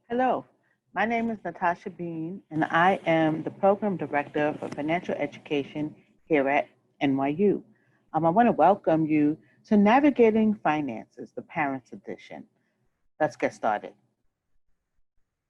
Hello, my name is Natasha Bean, and I am the Program Director for Financial Education here at NYU. I want to welcome you to Navigating Finances, the Parents Edition. Let's get started.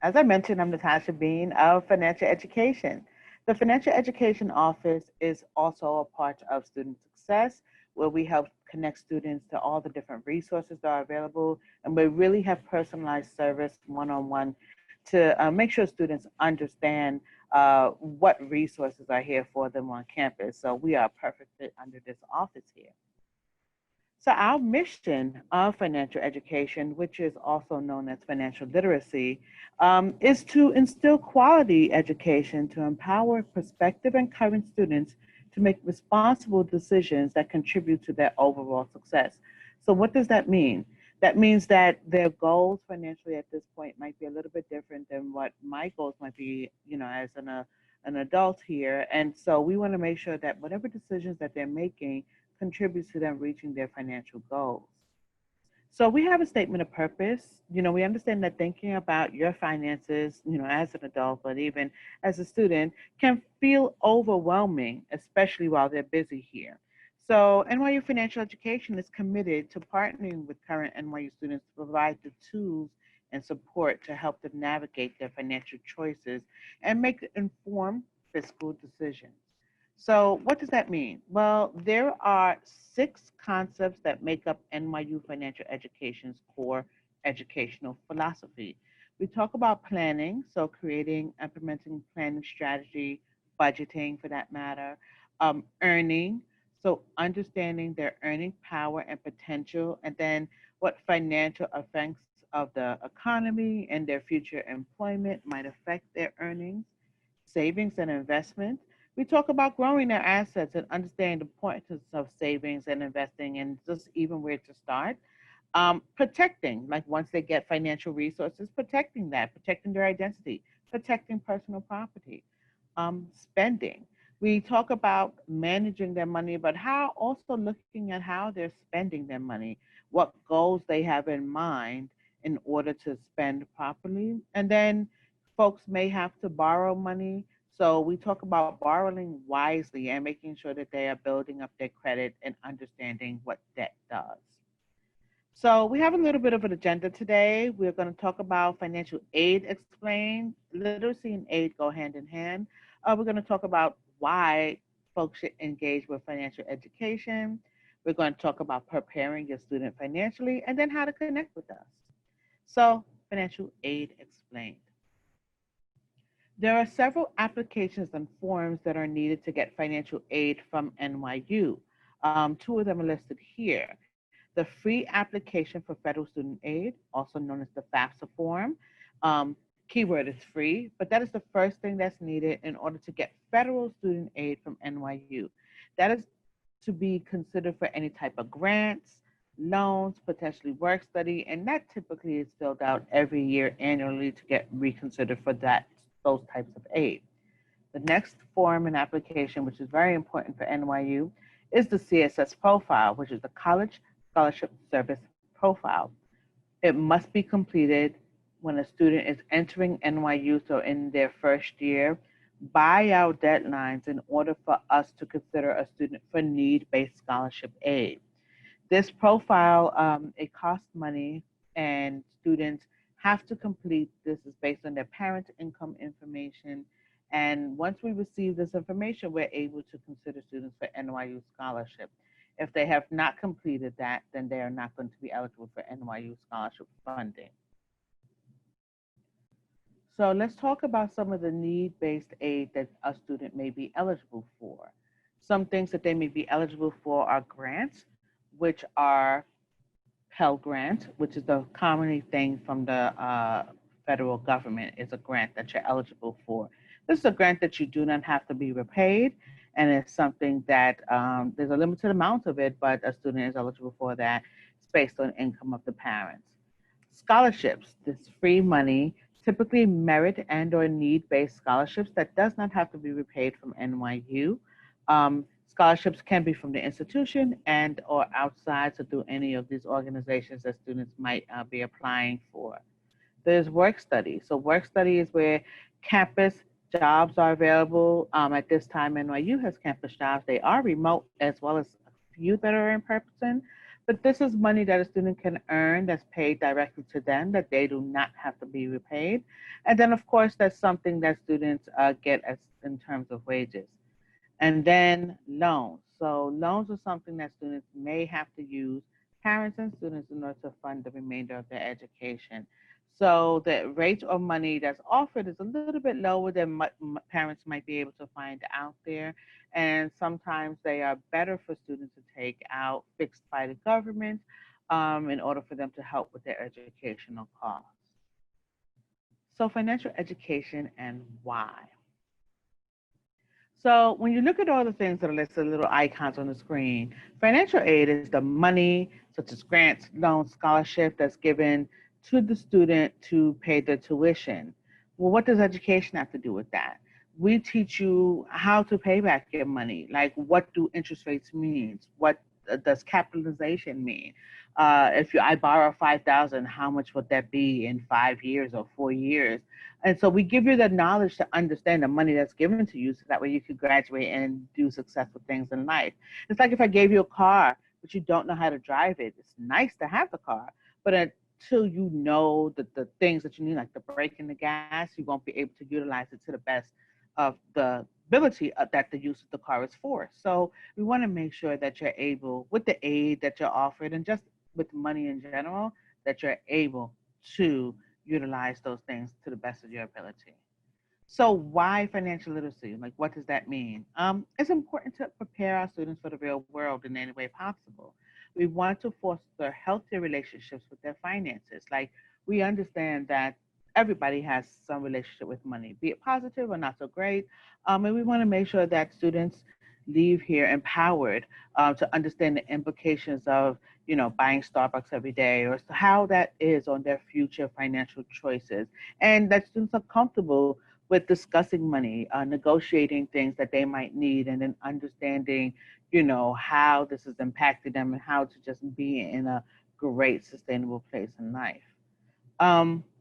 As I mentioned, I'm Natasha Bean of Financial Education. The Financial Education Office is also a part of Student Success, where we help connect students to all the different resources that are available, and we really have personalized service one-on-one to make sure students understand what resources are here for them on campus. So we are a perfect fit under this office here. So our mission of financial education, which is also known as financial literacy, is to instill quality education to empower prospective and current students to make responsible decisions that contribute to their overall success. So what does that mean? That means that their goals financially at this point might be a little bit different than what my goals might be, as an adult here. And so we want to make sure that whatever decisions that they're making contributes to them reaching their financial goals. So we have a statement of purpose. We understand that thinking about your finances, as an adult, but even as a student, can feel overwhelming, especially while they're busy here. So NYU Financial Education is committed to partnering with current NYU students to provide the tools and support to help them navigate their financial choices and make informed fiscal decisions. So, what does that mean? Well, there are six concepts that make up NYU Financial Education's core educational philosophy. We talk about planning, so creating, implementing planning strategy, budgeting for that matter, earning, so understanding their earning power and potential, and then what financial effects of the economy and their future employment might affect their earnings, savings and investment. We talk about growing their assets and understanding the importance of savings and investing and just even where to start. Protecting, like once they get financial resources, protecting that, protecting their identity, protecting personal property. Spending. We talk about managing their money, but how also looking at how they're spending their money, what goals they have in mind in order to spend properly. And then folks may have to borrow money. So we talk about borrowing wisely and making sure that they are building up their credit and understanding what debt does. So we have a little bit of an agenda today. We're going to talk about financial aid explained. Literacy and aid go hand in hand. We're going to talk about why folks should engage with financial education. We're going to talk about preparing your student financially and then how to connect with us. So financial aid explained. There are several applications and forms that are needed to get financial aid from NYU. Two of them are listed here. The free application for federal student aid, also known as the FAFSA form. Keyword is free, but that is the first thing that's needed in order to get federal student aid from NYU. That is to be considered for any type of grants, loans, potentially work study, and that typically is filled out every year annually to get reconsidered for those types of aid. The next form and application, which is very important for NYU, is the CSS profile, which is the College Scholarship Service Profile. It must be completed when a student is entering NYU, so in their first year, by our deadlines in order for us to consider a student for need-based scholarship aid. This profile, it costs money, and students have to complete this. Is based on their parents' income information. And once we receive this information, we're able to consider students for NYU scholarship. If they have not completed that, then they are not going to be eligible for NYU scholarship funding. So let's talk about some of the need-based aid that a student may be eligible for. Some things that they may be eligible for are grants, which are Pell Grant, which is the commonly thing from the federal government, is a grant that you're eligible for. This is a grant that you do not have to be repaid, and it's something that there's a limited amount of it, but a student is eligible for that. It's based on income of the parents. Scholarships, this free money, typically merit and or need-based scholarships that does not have to be repaid from NYU. Scholarships can be from the institution and or outside, so through any of these organizations that students might be applying for. There's work study. So work study is where campus jobs are available. At this time, NYU has campus jobs. They are remote as well as a few that are in person. But this is money that a student can earn that's paid directly to them, that they do not have to be repaid. And then, of course, that's something that students get as in terms of wages. And then loans. So loans are something that students may have to use, parents and students, in order to fund the remainder of their education. So the rate of money that's offered is a little bit lower than what parents might be able to find out there. And sometimes they are better for students to take out fixed by the government in order for them to help with their educational costs. So financial education and why. So when you look at all the things that are listed, little icons on the screen, financial aid is the money such as grants, loans, scholarship that's given to the student to pay their tuition. Well, what does education have to do with that? We teach you how to pay back your money. Like, what do interest rates mean? What does capitalization mean? If I borrow 5,000, how much would that be in 5 years or 4 years? And so we give you the knowledge to understand the money that's given to you so that way you could graduate and do successful things in life. It's like if I gave you a car, but you don't know how to drive it. It's nice to have the car, but until you know the things that you need, like the brake and the gas, you won't be able to utilize it to the best of the ability that the use of the car is for. So we want to make sure that you're able, with the aid that you're offered and just with money in general, that you're able to utilize those things to the best of your ability. So why financial literacy? Like, what does that mean? It's important to prepare our students for the real world in any way possible. We want to foster healthy relationships with their finances. Like, we understand that everybody has some relationship with money, be it positive or not so great. And we want to make sure that students leave here empowered to understand the implications of, buying Starbucks every day, or how that is on their future financial choices, and that students are comfortable with discussing money, negotiating things that they might need, and then understanding, how this has impacted them and how to just be in a great, sustainable place in life.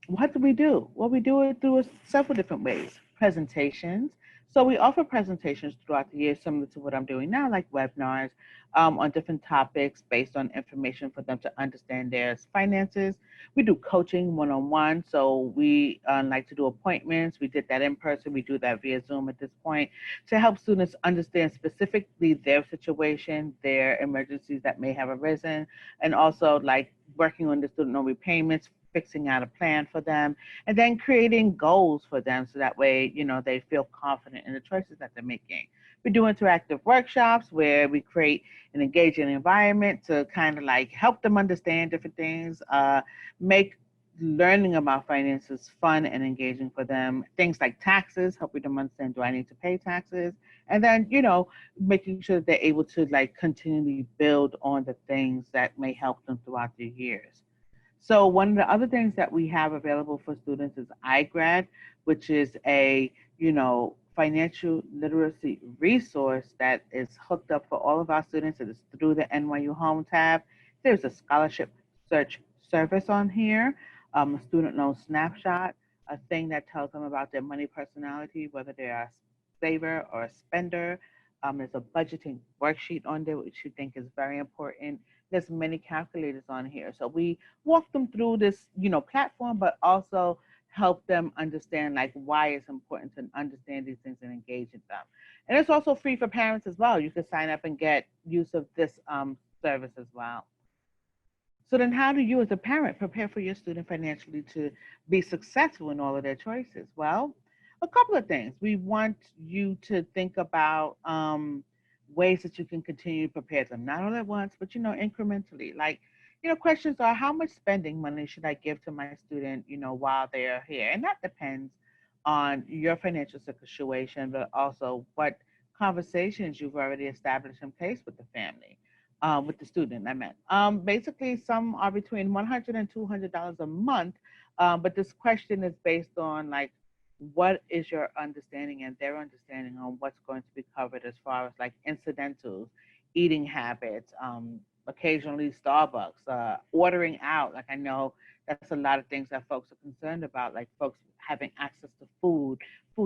What do we do? Well, we do it through several different ways. Presentations. So we offer presentations throughout the year, similar to what I'm doing now, like webinars on different topics based on information for them to understand their finances. We do coaching one-on-one. So we like to do appointments. We did that in person. We do that via Zoom at this point to help students understand specifically their situation, their emergencies that may have arisen, and also like working on the student loan repayments, fixing out a plan for them, and then creating goals for them so that way, they feel confident in the choices that they're making. We do interactive workshops where we create an engaging environment to kind of like help them understand different things, make learning about finances fun and engaging for them. Things like taxes, helping them understand, do I need to pay taxes? And then, making sure that they're able to like continually build on the things that may help them throughout their years. So one of the other things that we have available for students is iGrad, which is a, financial literacy resource that is hooked up for all of our students. It is through the NYU Home tab. There's a scholarship search service on here, a student loan snapshot, a thing that tells them about their money personality, whether they're a saver or a spender. There's a budgeting worksheet on there, which we think is very important. There's many calculators on here. So we walk them through this, platform, but also help them understand like why it's important to understand these things and engage in them. And it's also free for parents as well. You can sign up and get use of this service as well. So then how do you as a parent prepare for your student financially to be successful in all of their choices? Well, a couple of things. We want you to think about ways that you can continue to prepare them, not all at once, but, incrementally. Like, questions are, how much spending money should I give to my student, while they're here? And that depends on your financial situation, but also what conversations you've already established in place with the family, with the student, I meant. Basically, some are between $100 and $200 a month, but this question is based on like, what is your understanding and their understanding on what's going to be covered as far as like incidentals, eating habits, occasionally Starbucks, ordering out. Like I know that's a lot of things that folks are concerned about, like folks having access to food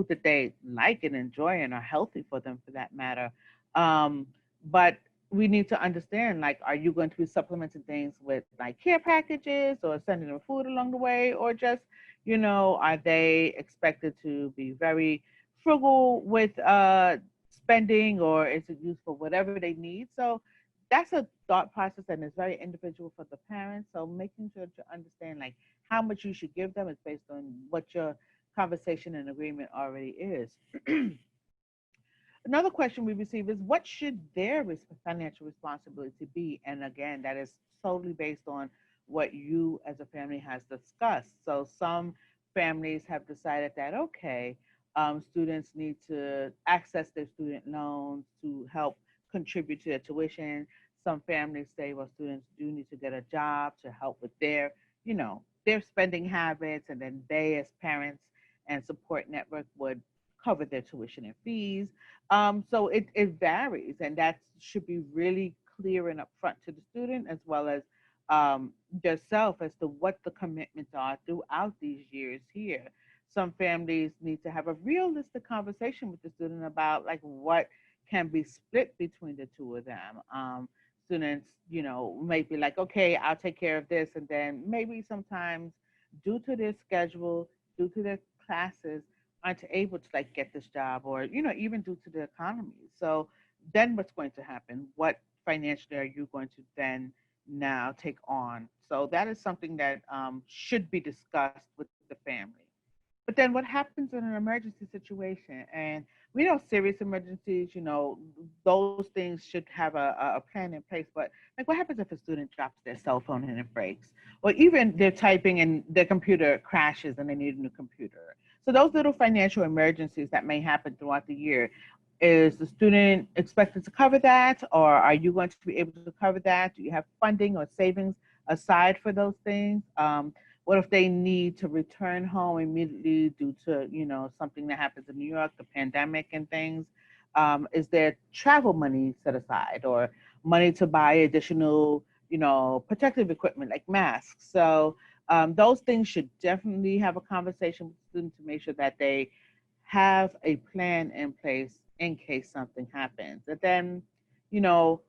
that they like and enjoy and are healthy for them for that matter. But we need to understand, like, are you going to be supplementing things with like care packages or sending them food along the way, or just, are they expected to be very frugal with spending, or is it used for whatever they need? So that's a thought process and it's very individual for the parents. So making sure to understand like how much you should give them is based on what your conversation and agreement already is. Another question we receive is what should their financial responsibility be? And again, that is solely based on what you as a family has discussed. So some families have decided that, okay, students need to access their student loans to help contribute to their tuition. Some families say, well, students do need to get a job to help with their spending habits. And then they, as parents and support network, would cover their tuition and fees. So it varies, and that should be really clear and upfront to the student as well as yourself as to what the commitments are throughout these years here. Some families need to have a realistic conversation with the student about like what can be split between the two of them. Students, may be like, okay, I'll take care of this, and then maybe sometimes due to their schedule, due to their classes, aren't able to like get this job, or even due to the economy. So then what's going to happen? What financially are you going to then now take on? So that is something that should be discussed with the family. But then what happens in an emergency situation? And we know serious emergencies, those things should have a plan in place. But like what happens if a student drops their cell phone and it breaks? Or even they're typing and their computer crashes and they need a new computer. So those little financial emergencies that may happen throughout the year, is the student expected to cover that, or are you going to be able to cover that? Do you have funding or savings aside for those things? What if they need to return home immediately due to something that happens in New York, the pandemic and things? Is there travel money set aside, or money to buy additional protective equipment like masks? So those things should definitely have a conversation with students to make sure that they have a plan in place in case something happens. And then,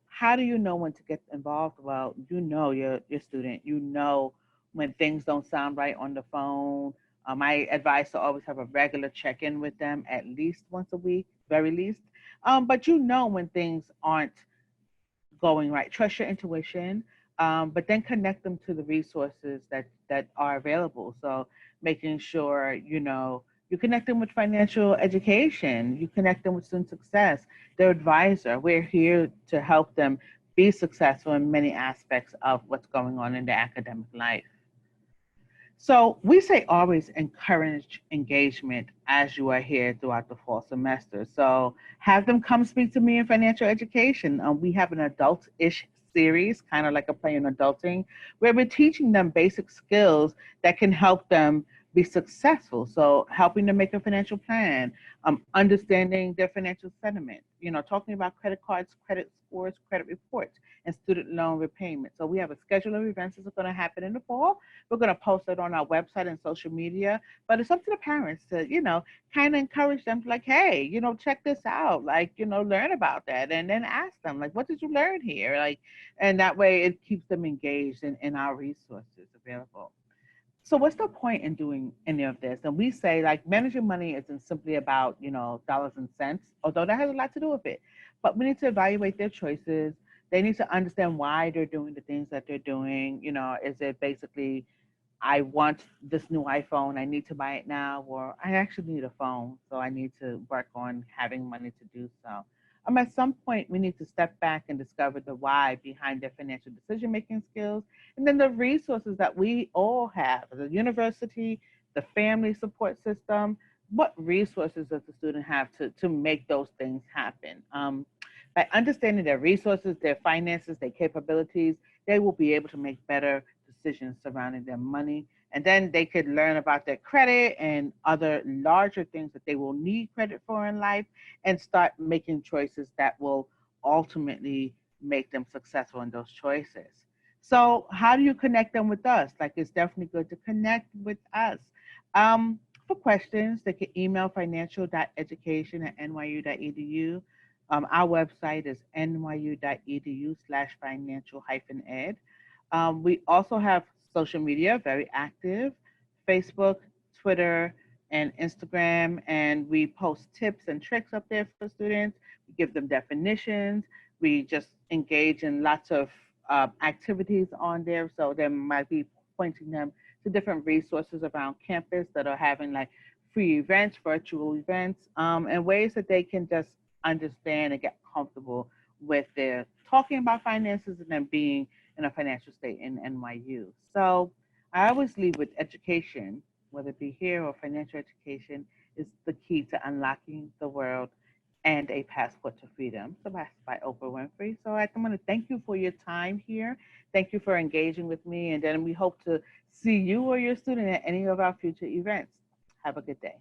how do you know when to get involved? Well, your student, when things don't sound right on the phone. My advice to always have a regular check-in with them at least once a week, very least. But when things aren't going right. Trust your intuition, but then connect them to the resources that are available. So making sure you connect them with financial education, you connect them with student success, their advisor. We're here to help them be successful in many aspects of what's going on in their academic life. So we say always encourage engagement as you are here throughout the fall semester. So have them come speak to me in financial education. We have an adult-ish series, kind of like a play in adulting, where we're teaching them basic skills that can help them be successful. So helping them make a financial plan, understanding their financial sentiment, talking about credit cards, credit scores, credit reports, and student loan repayment. So we have a schedule of events that's going to happen in the fall. We're going to post it on our website and social media, but it's up to the parents to, kind of encourage them to like, hey, check this out, like, learn about that, and then ask them, like, what did you learn here? Like, and that way it keeps them engaged in our resources available. So what's the point in doing any of this? And we say like managing money isn't simply about, dollars and cents, although that has a lot to do with it. But we need to evaluate their choices. They need to understand why they're doing the things that they're doing. Is it basically, I want this new iPhone, I need to buy it now, or I actually need a phone, so I need to work on having money to do so. At some point, we need to step back and discover the why behind their financial decision-making skills, and then the resources that we all have, the university, the family support system. What resources does the student have to make those things happen? By understanding their resources, their finances, their capabilities, they will be able to make better decisions surrounding their money. And then they could learn about their credit and other larger things that they will need credit for in life, and start making choices that will ultimately make them successful in those choices. So how do you connect them with us? Like, it's definitely good to connect with us. For questions, they can email financial.education@nyu.edu. Our website is nyu.edu/financial-ed. We also have social media, very active: Facebook, Twitter, and Instagram. And we post tips and tricks up there for students. We give them definitions. We just engage in lots of activities on there. So there might be pointing them to different resources around campus that are having like free events, virtual events, and ways that they can just understand and get comfortable with their talking about finances and then being in a financial state in NYU. So I always leave with education, whether it be here or financial education, is the key to unlocking the world and a passport to freedom. So that's by Oprah Winfrey. So I want to thank you for your time here. Thank you for engaging with me. And then we hope to see you or your student at any of our future events. Have a good day.